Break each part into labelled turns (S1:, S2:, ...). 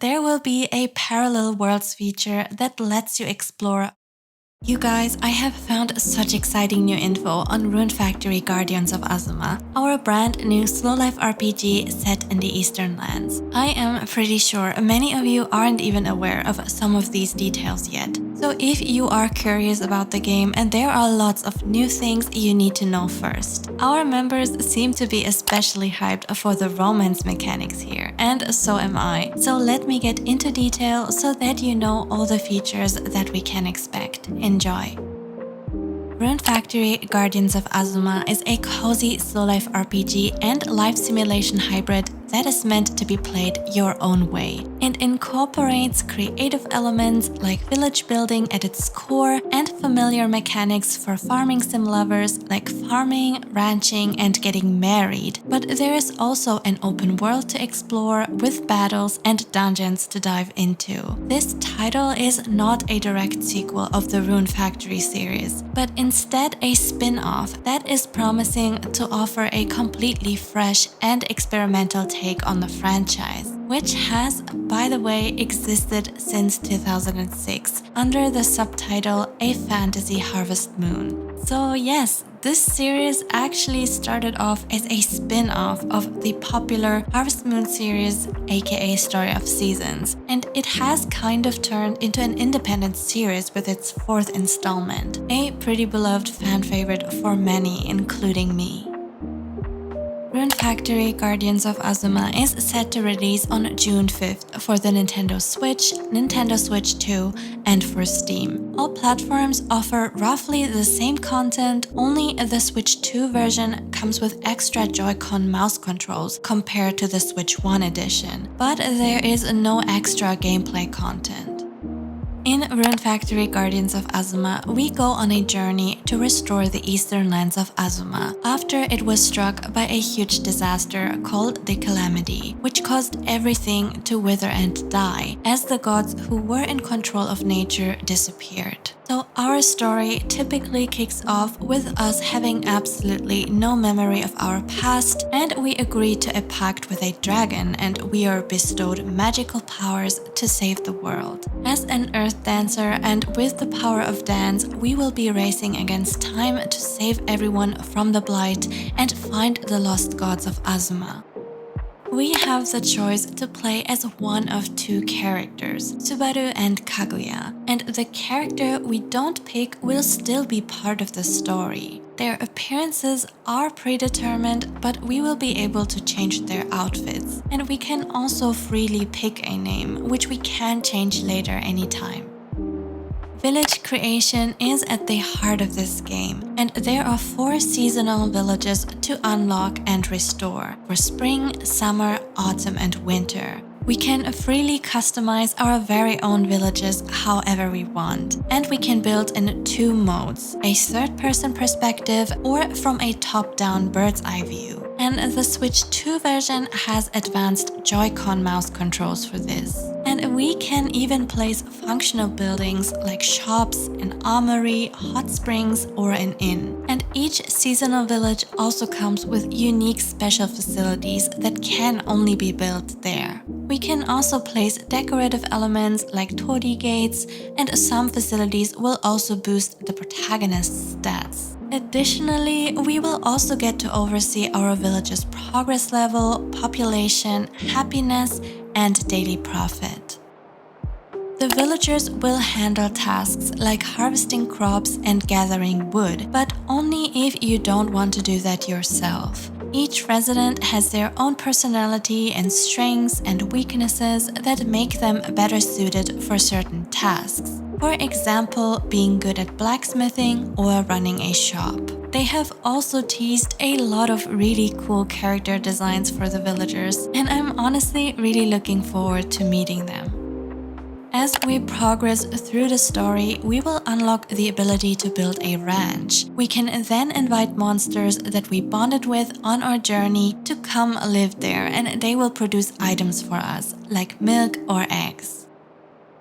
S1: there will be a parallel worlds feature that lets you explore. You guys, I have found such exciting new info on Rune Factory Guardians of Azuma, our brand new slow life RPG set in the Eastern Lands. I am pretty sure many of you aren't even aware of some of these details yet. So if you are curious about the game, and there are lots of new things you need to know first. Our members seem to be especially hyped for the romance mechanics here, and so am I. So let me get into detail so that you know all the features that we can expect. Enjoy! Rune Factory Guardians of Azuma is a cozy slow life RPG and life simulation hybrid that is meant to be played your own way. It incorporates creative elements like village building at its core and familiar mechanics for farming sim lovers like farming, ranching, and getting married. But there is also an open world to explore with battles and dungeons to dive into. This title is not a direct sequel of the Rune Factory series, but instead a spin-off that is promising to offer a completely fresh and experimental take on the franchise, which has, by the way, existed since 2006 under the subtitle A Fantasy Harvest Moon. So yes, this series actually started off as a spin-off of the popular Harvest Moon series, aka Story of Seasons, and it has kind of turned into an independent series with its 4th installment, a pretty beloved fan favorite for many, including me. Rune Factory Guardians of Azuma is set to release on June 5th for the Nintendo Switch, Nintendo Switch 2, and for Steam. All platforms offer roughly the same content, only the Switch 2 version comes with extra Joy-Con mouse controls compared to the Switch 1 edition, but there is no extra gameplay content. In Rune Factory Guardians of Azuma, we go on a journey to restore the Eastern Lands of Azuma after it was struck by a huge disaster called the Calamity, which caused everything to wither and die as the gods who were in control of nature disappeared. So our story typically kicks off with us having absolutely no memory of our past, and we agree to a pact with a dragon, and we are bestowed magical powers to save the world. As an earth dancer and with the power of dance, we will be racing against time to save everyone from the blight and find the lost gods of Azuma. We have the choice to play as one of 2 characters, Subaru and Kaguya, and the character we don't pick will still be part of the story. Their appearances are predetermined, but we will be able to change their outfits, and we can also freely pick a name, which we can change later anytime. Village creation is at the heart of this game, and there are 4 seasonal villages to unlock and restore for spring, summer, autumn, and winter. We can freely customize our very own villages however we want, and we can build in 2 modes, a third-person perspective or from a top-down bird's-eye view. And the Switch 2 version has advanced Joy-Con mouse controls for this. And we can even place functional buildings like shops, an armory, hot springs, or an inn. And each seasonal village also comes with unique special facilities that can only be built there. We can also place decorative elements like torii gates, and some facilities will also boost the protagonist's stats. Additionally, we will also get to oversee our village's progress level, population, happiness, and daily profit. The villagers will handle tasks like harvesting crops and gathering wood, but only if you don't want to do that yourself. Each resident has their own personality and strengths and weaknesses that make them better suited for certain tasks. For example, being good at blacksmithing or running a shop. They have also teased a lot of really cool character designs for the villagers, and I'm honestly really looking forward to meeting them. As we progress through the story, we will unlock the ability to build a ranch. We can then invite monsters that we bonded with on our journey to come live there, and they will produce items for us, like milk or eggs.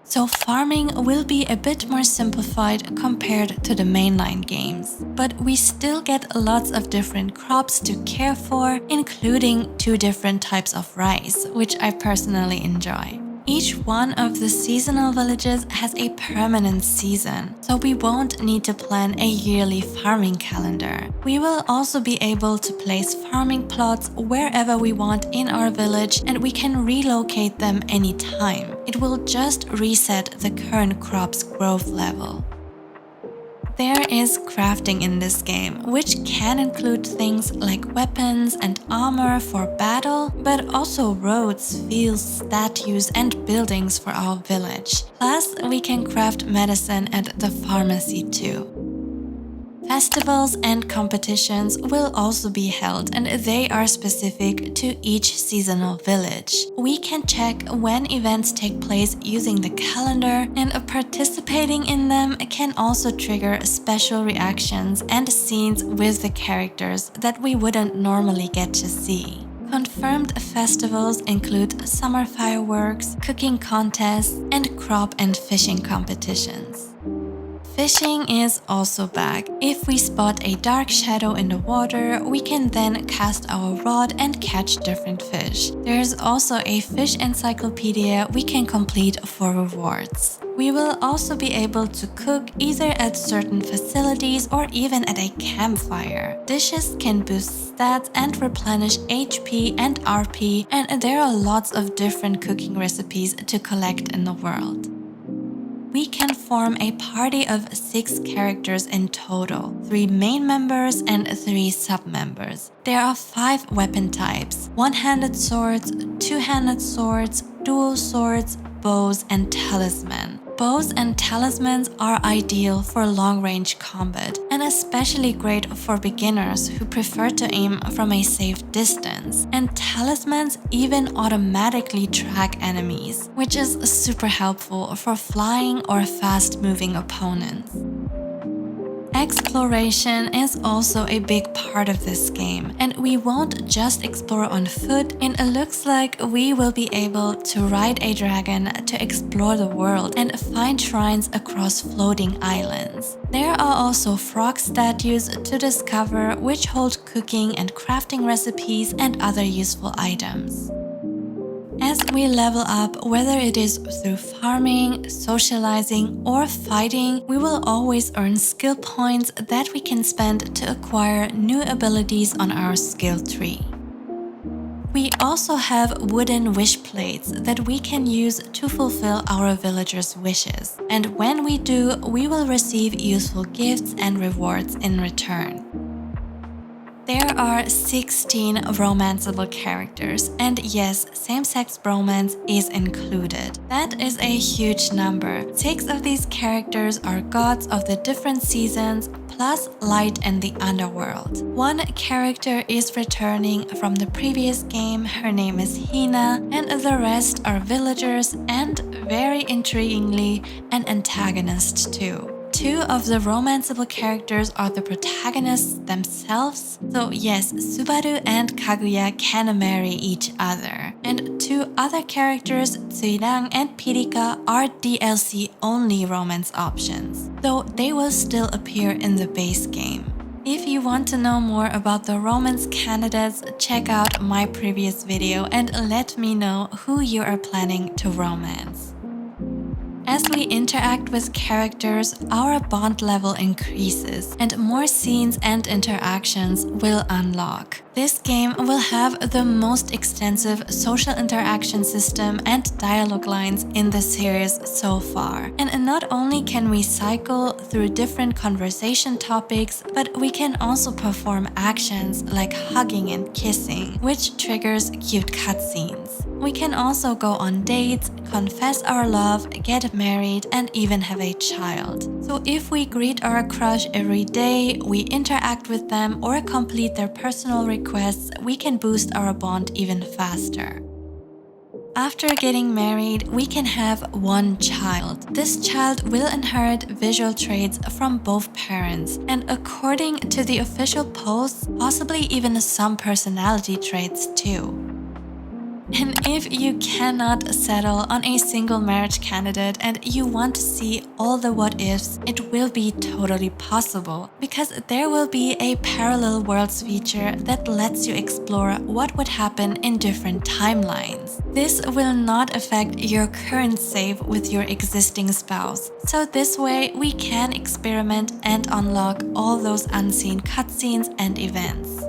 S1: So farming will be a bit more simplified compared to the mainline games, but we still get lots of different crops to care for, including 2 different types of rice, which I personally enjoy. Each one of the seasonal villages has a permanent season, so we won't need to plan a yearly farming calendar. We will also be able to place farming plots wherever we want in our village, and we can relocate them anytime. It will just reset the current crop's growth level. There is crafting in this game, which can include things like weapons and armor for battle, but also roads, fields, statues, and buildings for our village. Plus, we can craft medicine at the pharmacy too. Festivals and competitions will also be held, and they are specific to each seasonal village. We can check when events take place using the calendar, and participating in them can also trigger special reactions and scenes with the characters that we wouldn't normally get to see. Confirmed festivals include summer fireworks, cooking contests, and crop and fishing competitions. Fishing is also back. If we spot a dark shadow in the water, we can then cast our rod and catch different fish. There's also a fish encyclopedia we can complete for rewards. We will also be able to cook either at certain facilities or even at a campfire. Dishes can boost stats and replenish HP and RP, and there are lots of different cooking recipes to collect in the world. We can form a party of 6 characters in total, 3 main members and 3 sub-members. There are 5 weapon types: one-handed swords, two-handed swords, dual swords, bows, and talisman. Bows and talismans are ideal for long-range combat, and especially great for beginners who prefer to aim from a safe distance. And talismans even automatically track enemies, which is super helpful for flying or fast-moving opponents. Exploration is also a big part of this game, and we won't just explore on foot. It looks like we will be able to ride a dragon to explore the world and find shrines across floating islands. There are also frog statues to discover, which hold cooking and crafting recipes and other useful items. As we level up, whether it is through farming, socializing, or fighting, we will always earn skill points that we can spend to acquire new abilities on our skill tree. We also have wooden wish plates that we can use to fulfill our villagers' wishes, and when we do, we will receive useful gifts and rewards in return. There are 16 romanceable characters, and yes, same-sex romance is included. That is a huge number. 6 of these characters are gods of the different seasons, plus light and the underworld. One character is returning from the previous game, her name is Hina, and the rest are villagers and, very intriguingly, an antagonist too. 2 of the romanceable characters are the protagonists themselves, so yes, Subaru and Kaguya can marry each other. And 2 other characters, Cuilang and Pilika, are DLC-only romance options, though they will still appear in the base game. If you want to know more about the romance candidates, check out my previous video and let me know who you are planning to romance. As we interact with characters, our bond level increases, and more scenes and interactions will unlock. This game will have the most extensive social interaction system and dialogue lines in the series so far. And not only can we cycle through different conversation topics, but we can also perform actions like hugging and kissing, which triggers cute cutscenes. We can also go on dates, confess our love, get married, and even have a child. So if we greet our crush every day, we interact with them, or complete their personal requests, we can boost our bond even faster. After getting married, we can have one child. This child will inherit visual traits from both parents, and according to the official posts, possibly even some personality traits too. And if you cannot settle on a single marriage candidate and you want to see all the what ifs, it will be totally possible because there will be a parallel worlds feature that lets you explore what would happen in different timelines. This will not affect your current save with your existing spouse, so this way we can experiment and unlock all those unseen cutscenes and events.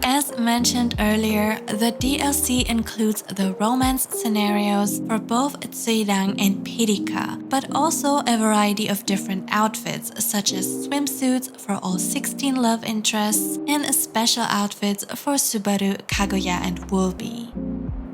S1: As mentioned earlier, the DLC includes the romance scenarios for both Cuilang and Pilika, but also a variety of different outfits such as swimsuits for all 16 love interests and special outfits for Subaru, Kaguya, and Wolby.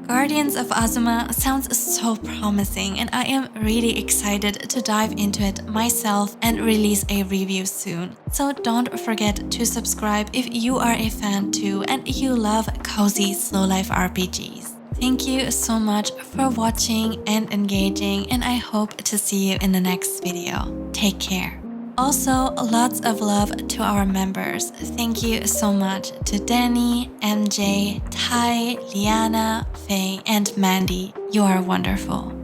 S1: Guardians of Azuma sounds so promising and I am really excited to dive into it myself and release a review soon. So don't forget to subscribe if you are a fan too and you love cozy slow life RPGs. Thank you so much for watching and engaging, and I hope to see you in the next video. Take care. Also, lots of love to our members. Thank you so much to Danny, MJ, Ty, Liana, Faye, and Mandy. You are wonderful.